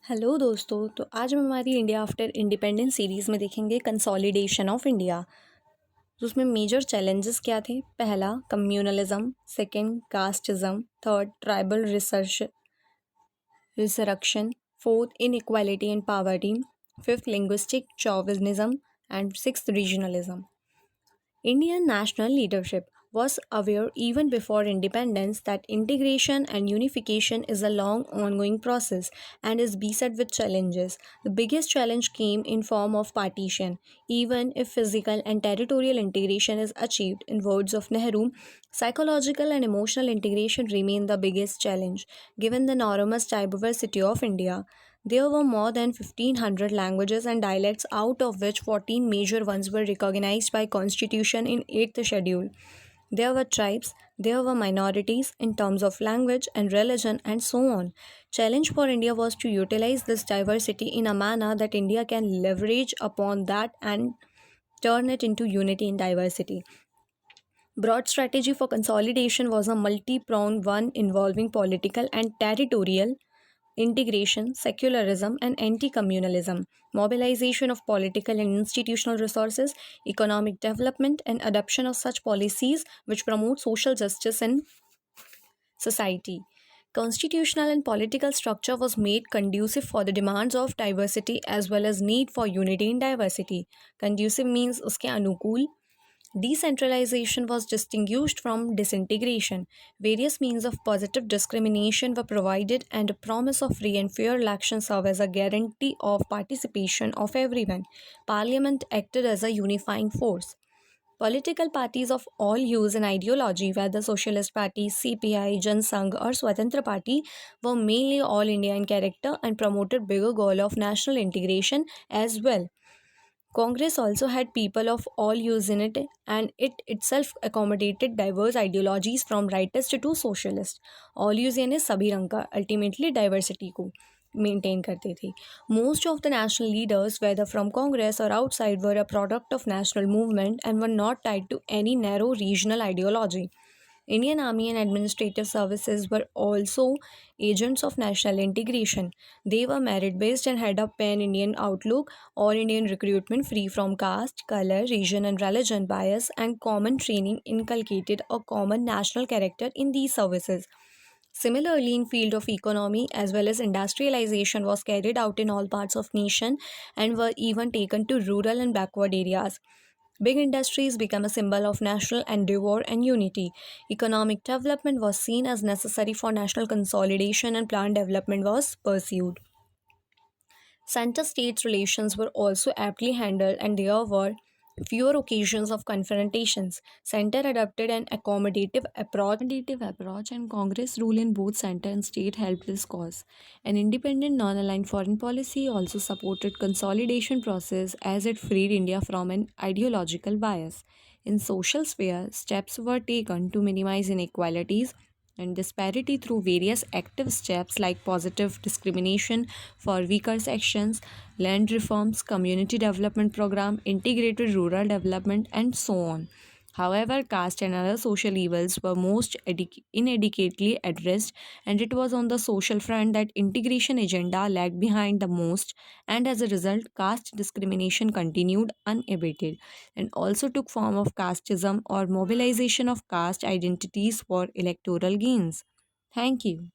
Hello दोस्तों। तो आज हम हमारी इंडिया आफ्टर इंडिपेंडेंस सीरीज़ में देखेंगे कंसोलिडेशन ऑफ इंडिया। तो उसमें मेजर चैलेंजेस क्या थे? पहला communalism, second casteism, third tribal resurrection, fourth inequality and poverty, fifth linguistic chauvinism and sixth regionalism. Indian national leadership was aware even before independence that integration and unification is a long ongoing process and is beset with challenges. The biggest challenge came in form of partition. Even if physical and territorial integration is achieved, in words of Nehru, psychological and emotional integration remain the biggest challenge. Given the enormous diversity of India, there were more than 1500 languages and dialects, out of which 14 major ones were recognized by constitution in 8th schedule. There were tribes, there were minorities in terms of language and religion and so on. Challenge for India was to utilize this diversity in a manner that India can leverage upon that and turn it into unity in diversity. Broad strategy for consolidation was a multi-pronged one involving political and territorial integration, secularism, and anti communalism, mobilization of political and institutional resources, economic development, and adoption of such policies which promote social justice in society. Constitutional and political structure was made conducive for the demands of diversity as well as need for unity in diversity. Conducive means uske anukul. Decentralization was distinguished from disintegration. Various means of positive discrimination were provided, and a promise of free and fair elections served as a guarantee of participation of everyone. Parliament acted as a unifying force. Political parties of all hues and ideology, whether Socialist Party, CPI, Jan Sangh, or Swatantra Party, were mainly all India in character and promoted bigger goal of national integration as well. Congress also had people of all hues in it, and it itself accommodated diverse ideologies from rightist to socialist. All hues यानी सभी रंग का ultimately diversity को maintain करते थे. Most of the national leaders, whether from Congress or outside, were a product of national movement and were not tied to any narrow regional ideology. Indian Army and administrative services were also agents of national integration. They were merit based and had a pan Indian outlook, all Indian recruitment free from caste, color, region, and religion bias, and common training inculcated a common national character in these services. Similarly, in field of economy as well as industrialization was carried out in all parts of nation and were even taken to rural and backward areas. Big industries became a symbol of national endeavor and unity. Economic development was seen as necessary for national consolidation and planned development was pursued. Center state relations were also aptly handled and there were fewer occasions of confrontations. Center adopted an accommodative approach and Congress rule in both center and state helped this cause. An independent non-aligned foreign policy also supported consolidation process as it freed India from an ideological bias. In social sphere, steps were taken to minimize inequalities and disparity through various active steps like positive discrimination for weaker sections, land reforms, community development program, integrated rural development, and so on. However, caste and other social evils were most inadequately addressed, and it was on the social front that integration agenda lagged behind the most, and as a result, caste discrimination continued unabated and also took form of casteism or mobilization of caste identities for electoral gains. Thank you.